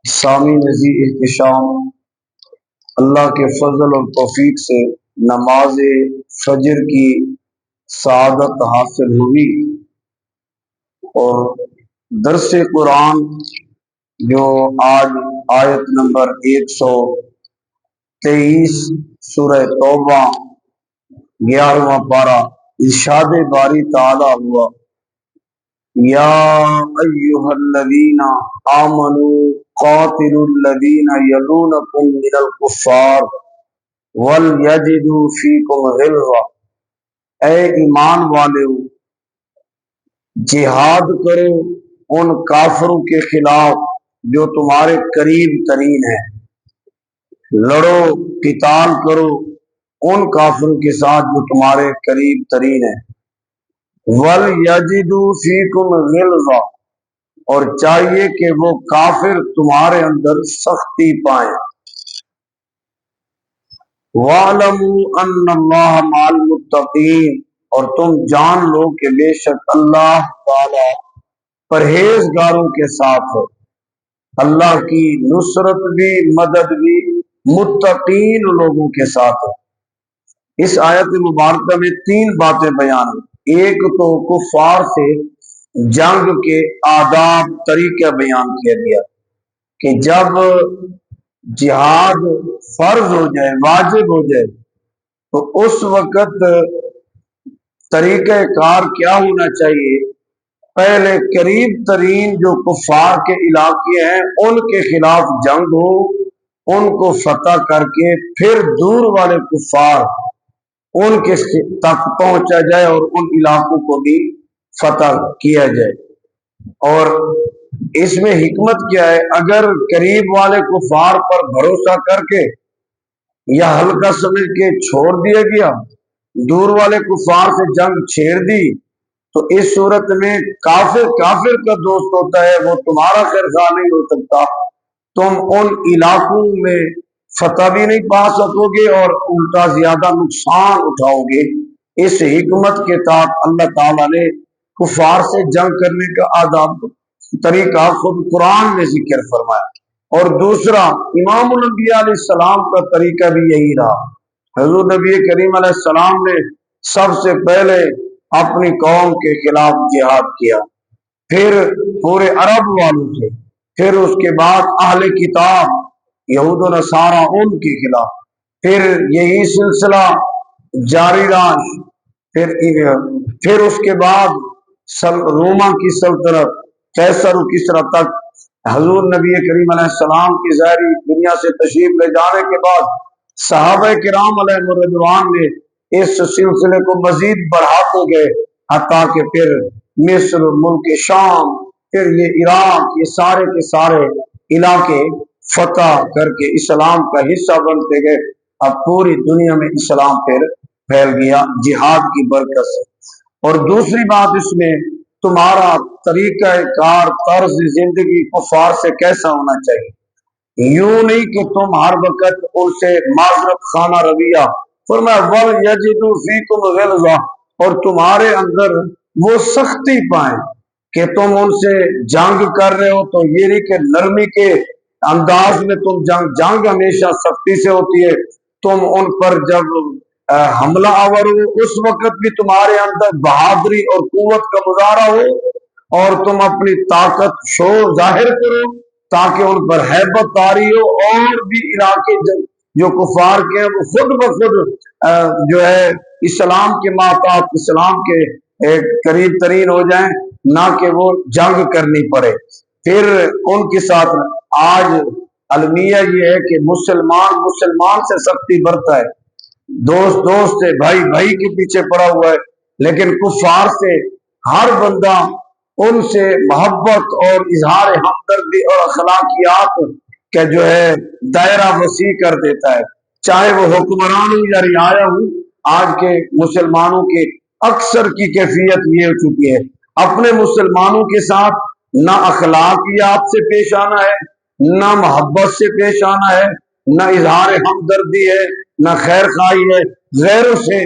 سامی نذیر احتشام اللہ کے فضل اور توفیق سے نماز فجر کی سعادت حاصل ہوئی اور درس قرآن جو آج آیت نمبر 123 سورہ توبہ 11واں پارہ ارشاد باری تعالی ہوا یا ایھا الذین آمنوا قاتلوا الذین یلونکم من الکفار ولیجدوا فیکم غلظہ، اے ایمان والو جہاد کرو ان کافروں کے خلاف جو تمہارے قریب ترین ہیں، لڑو قتال کرو ان کافروں کے ساتھ جو تمہارے قریب ترین ہیں، وَلْيَجِدُوا فِيكُمْ غِلْظَةً، اور چاہیے کہ وہ کافر تمہارے اندر سختی پائیں، وَاعْلَمُوا أَنَّ اللَّهَ مَعَ الْمُتَّقِينَ، اور تم جان لو کہ بے شک اللہ تعالی پرہیزگاروں کے ساتھ ہے، اللہ کی نصرت بھی مدد بھی متقین لوگوں کے ساتھ ہے۔ اس آیت مبارکہ میں 3 باتیں بیان ہیں۔ ایک تو کفار سے جنگ کے آداب طریقہ بیان کیا گیا کہ جب جہاد فرض ہو جائے واجب ہو جائے تو اس وقت طریقہ کار کیا ہونا چاہیے۔ پہلے قریب ترین جو کفار کے علاقے ہیں ان کے خلاف جنگ ہو، ان کو فتح کر کے پھر دور والے کفار ان کے تک پہنچا جائے اور ان علاقوں کو بھی فتح کیا جائے۔ اور اس میں حکمت کیا ہے، اگر قریب والے کفار پر بھروسہ کر کے یا ہلکا سمجھ کے چھوڑ دیا گیا، دور والے کفار سے جنگ چھیڑ دی، تو اس صورت میں کافر کا دوست ہوتا ہے، وہ تمہارا خیر خواہ نہیں ہو سکتا، تم ان علاقوں میں فتح بھی نہیں پا سکو گے اور الٹا زیادہ نقصان اٹھاؤ گے۔ اس حکمت کے تحت اللہ تعالیٰ نے کفار سے جنگ کرنے کا آداب طریقہ خود قرآن میں ذکر فرمایا۔ اور دوسرا، امام الانبیاء علیہ السلام کا طریقہ بھی یہی رہا۔ حضور نبی کریم علیہ السلام نے سب سے پہلے اپنی قوم کے خلاف جہاد کیا، پھر پورے عرب والوں سے، پھر اس کے بعد اہل کتاب یہود و نصارہ ان کے خلاف، پھر یہی سلسلہ جاری رہا، پھر اس کے بعد روما کی سلطنت قیصر و کسریٰ تک۔ حضور نبی کریم علیہ السلام کی ظاہری دنیا سے تشریف لے جانے کے بعد صحابہ کرام علیہ رضوان نے اس سلسلے کو مزید بڑھاتے گئے، حتیٰ کہ پھر مصر، ملک شام، پھر یہ عراق، یہ سارے کے سارے علاقے فتح کر کے اسلام کا حصہ بنتے گئے۔ اب پوری دنیا میں اسلام پھر پھیل گیا جہاد کی برکت سے۔ اور دوسری بات اس میں، تمہارا طریقہ کار طرز زندگی کفار سے کیسا ہونا چاہیے، یوں نہیں کہ تم ہر وقت ان سے معذرت خانہ رویہ، فرمایا وَلْيَجِدُوا فِيكُمْ غِلْظَةً، اور تمہارے اندر وہ سختی پائیں کہ تم ان سے جنگ کر رہے ہو تو یہ نہیں کہ نرمی کے انداز میں تم جنگ ہمیشہ سختی سے ہوتی ہے، تم ان پر جب حملہ آور ہو اس وقت بھی تمہارے اندر بہادری اور قوت کا مظاہرہ ہو اور تم اپنی طاقت شو ظاہر کرو تاکہ ان پر ہیبت طاری ہو، اور بھی علاقے جو کفار کے ہیں وہ خود بخود جو ہے اسلام کے ماتحت اسلام کے قریب ترین ہو جائیں، نہ کہ وہ جنگ کرنی پڑے۔ پھر ان کے ساتھ آج المیہ یہ ہے کہ مسلمان سے سختی برتا ہے، دوست سے، بھائی کے پیچھے پڑا ہوا ہے، لیکن کفار سے ہر بندہ ان سے محبت اور اظہار ہمدردی اور اخلاقیات کا جو ہے دائرہ وسیع کر دیتا ہے، چاہے وہ حکمران ہو یا رعایا ہو۔ آج کے مسلمانوں کے اکثر کی کیفیت یہ ہو چکی ہے، اپنے مسلمانوں کے ساتھ نہ اخلاقیات سے پیش آنا ہے، نہ محبت سے پیش آنا ہے، نہ اظہار ہمدردی ہے، نہ خیر خواہی ہے، غیروں سے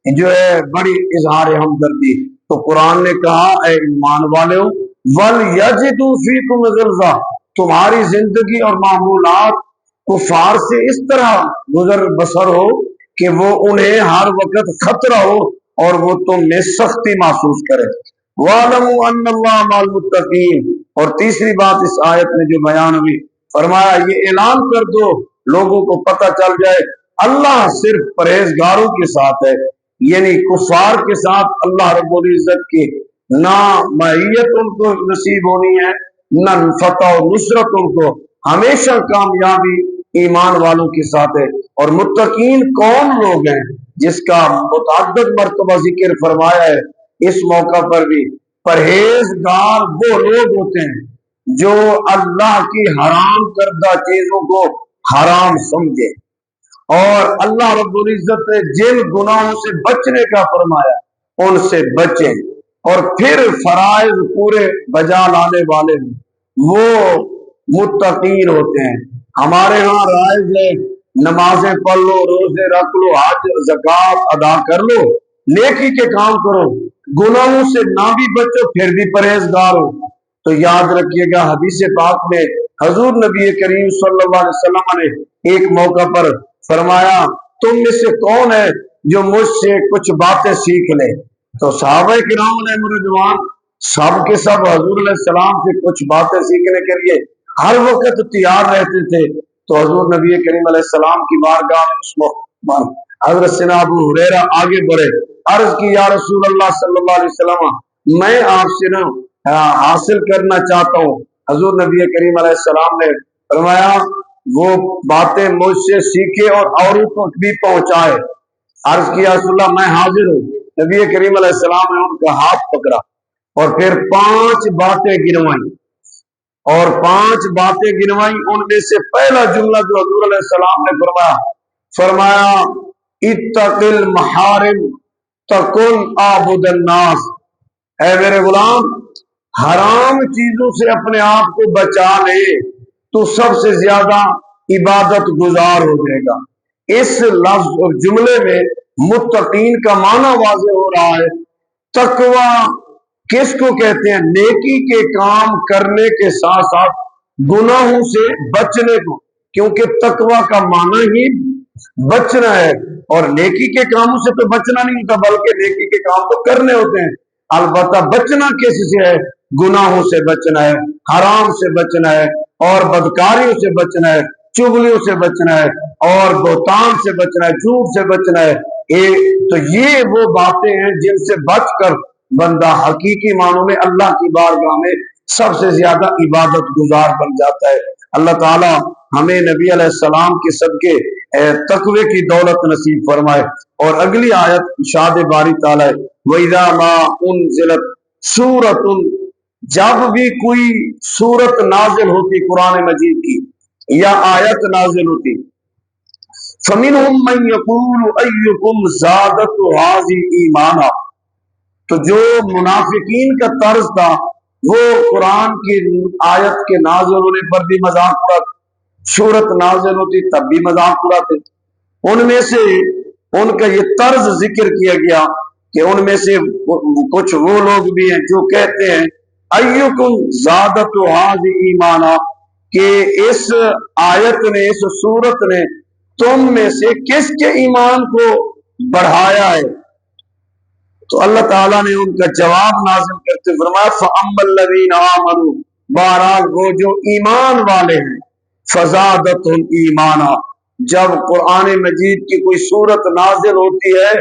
جو ہے بڑی اظہار ہمدردی۔ تو قرآن نے کہا اے ایمان والو وَلْيَجِدُوا فِيكُمْ غِلْظَةً، تمہاری زندگی اور معمولات کفار سے اس طرح گزر بسر ہو کہ وہ انہیں ہر وقت خطرہ ہو اور وہ تم میں سختی محسوس کرے۔ وَاعْلَمُوا أَنَّ اللَّهَ مَعَ الْمُتَّقِينَ، اور تیسری بات اس آیت میں جو بیان ہوئی، فرمایا یہ اعلان کر دو لوگوں کو پتہ چل جائے اللہ صرف پرہیزگاروں کے ساتھ ہے، یعنی کفار کے ساتھ اللہ رب العزت کی نہ معیت ان کو نصیب ہونی ہے، نہ فتح و نصرت ان کو، ہمیشہ کامیابی ایمان والوں کے ساتھ ہے۔ اور متقین کون لوگ ہیں جس کا متعدد مرتبہ ذکر فرمایا ہے اس موقع پر بھی، پرہیزگار وہ لوگ ہوتے ہیں جو اللہ کی حرام کردہ چیزوں کو حرام سمجھے، اور اللہ رب العزت نے جن گناہوں سے بچنے کا فرمایا ان سے بچیں، اور پھر فرائض پورے بجا لانے والے وہ متقین ہوتے ہیں۔ ہمارے ہاں رائج ہے نمازیں پڑھ لو، روزے رکھ لو، حج زکات ادا کر لو، نیکی کے کام کرو، گناہوں سے نہ بھی بچو پھر بھی پرہیزگار ہو، تو یاد رکھیے گا حدیث پاک میں حضور نبی کریم صلی اللہ علیہ وسلم نے ایک موقع پر فرمایا تم میں سے کون ہے جو مجھ سے کچھ باتیں سیکھ لے؟ تو صحابہ کرام نے رضوان سب کے سب حضور علیہ السلام سے کچھ باتیں سیکھنے کے لیے ہر وقت تیار رہتے تھے۔ تو حضور نبی کریم علیہ السلام کی بارگاہ میں اس وقت حضرت سیدنا ابو ہریرہ آگے بڑھے، عرض کی یا رسول اللہ صلی اللہ علیہ وسلم میں آپ سے حاصل کرنا چاہتا ہوں۔ حضور نبی کریم علیہ السلام نے فرمایا وہ باتیں مجھ سے سیکھے اور اوروں کو بھی پہنچائے۔ عرض کیا رسول اللہ میں حاضر ہوں۔ نبی کریم علیہ السلام نے ان کا ہاتھ پکڑا اور پھر 5 باتیں گنوائیں، اور 5 باتیں گنوائیں۔ ان میں سے پہلا جملہ جو حضور علیہ السلام نے فرمایا اتق المحارم تکن عابد الناس، اے میرے غلام حرام چیزوں سے اپنے آپ کو بچا لے تو سب سے زیادہ عبادت گزار ہو جائے گا۔ اس لفظ اور جملے میں متقین کا معنی واضح ہو رہا ہے۔ تقوی کس کو کہتے ہیں؟ نیکی کے کام کرنے کے ساتھ ساتھ گناہوں سے بچنے کو، کیونکہ تقوی کا معنی ہی بچنا ہے، اور نیکی کے کاموں سے تو بچنا نہیں ہوتا بلکہ نیکی کے کام تو کرنے ہوتے ہیں۔ البتہ بچنا کس سے ہے؟ گناہوں سے بچنا ہے، حرام سے بچنا ہے، اور بدکاریوں سے بچنا ہے، چغلیوں سے بچنا ہے، اور بہتان سے بچنا ہے، جھوٹ سے بچنا ہے۔ تو یہ وہ باتیں ہیں جن سے بچ کر بندہ حقیقی معنوں میں اللہ کی بارگاہ میں سب سے زیادہ عبادت گزار بن جاتا ہے۔ اللہ تعالی ہمیں نبی علیہ السلام کے صدقے تقوی کی دولت نصیب فرمائے۔ اور اگلی آیت ارشاد باری تعالی وَإِذَا مَا أُنزِلَتْ سُورَةٌ، جب بھی کوئی سورت نازل ہوتی قرآن مجید کی یا آیت نازل ہوتی، فَمِنْهُمْ مَنْ يَقُولُ أَيُّكُمْ زَادَتْهُ هَٰذِهِ ایمانا، تو جو منافقین کا طرز تھا وہ قرآن کی آیت کے نازل ہونے پر بھی مذاق اڑاتے، سورت نازل ہوتی تب بھی مذاق اڑاتے۔ ان میں سے ان کا یہ طرز ذکر کیا گیا کہ ان میں سے کچھ وہ لوگ بھی ہیں جو کہتے ہیں ایکم زادت هذه ایمانا، کہ اس آیت نے، اس سورت نے تم میں سے کس کے ایمان کو بڑھایا ہے؟ تو اللہ تعالیٰ نے ان کا جواب نازل کرتے فرمایا فَأَمَّا الَّذِينَ آمَنُوا، بہرحال وہ جو ایمان والے ہیں، فَزَادَتْهُمْ ایمانا، جب قرآن مجید کی کوئی سورت نازل ہوتی ہے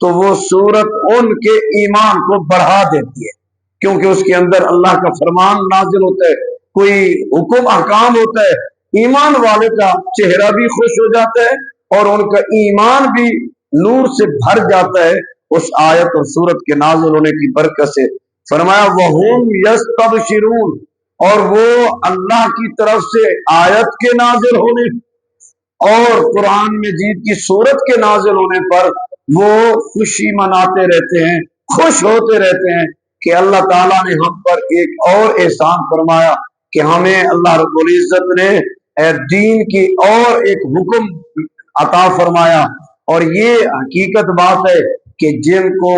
تو وہ سورت ان کے ایمان کو بڑھا دیتی ہے، کیونکہ اس کے اندر اللہ کا فرمان نازل ہوتا ہے، کوئی حکم احکام ہوتا ہے، ایمان والے کا چہرہ بھی خوش ہو جاتا ہے اور ان کا ایمان بھی نور سے بھر جاتا ہے اس آیت اور سورت کے نازل ہونے کی برکت سے۔ فرمایا وَهُمْ يَسْتَبْشِرُونَ، اور وہ اللہ کی طرف سے آیت کے نازل ہونے اور قرآن مجید کی سورت کے نازل ہونے پر وہ خوشی مناتے رہتے ہیں، خوش ہوتے رہتے ہیں کہ اللہ تعالیٰ نے ہم پر ایک اور احسان فرمایا کہ ہمیں اللہ رب العزت نے دین کی اور ایک حکم عطا فرمایا۔ اور یہ حقیقت بات ہے کہ جن کو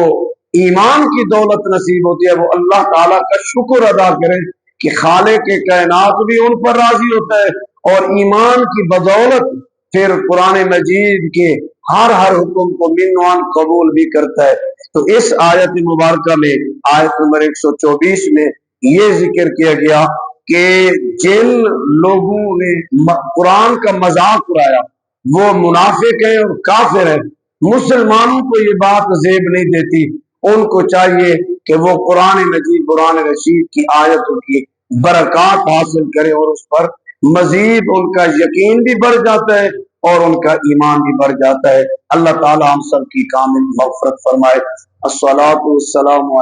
ایمان کی دولت نصیب ہوتی ہے وہ اللہ تعالیٰ کا شکر ادا کریں کہ خالق کے کائنات بھی ان پر راضی ہوتا ہے، اور ایمان کی بدولت پھر قرآن مجید کے ہر حکم کو منوان قبول بھی کرتا ہے۔ تو اس آیت مبارکہ میں آیت نمبر 124 میں یہ ذکر کیا گیا کہ جن لوگوں نے قرآن کا مذاق اڑایا وہ منافق ہیں اور کافر ہیں۔ مسلمانوں کو یہ بات زیب نہیں دیتی، ان کو چاہیے کہ وہ قرآن مجید قرآن رشید کی آیتوں کی برکات حاصل کرے، اور اس پر مزید ان کا یقین بھی بڑھ جاتا ہے اور ان کا ایمان بھی بڑھ جاتا ہے۔ اللہ تعالی ہم سب کی کامل مغفرت فرمائے۔ الصلاۃ والسلام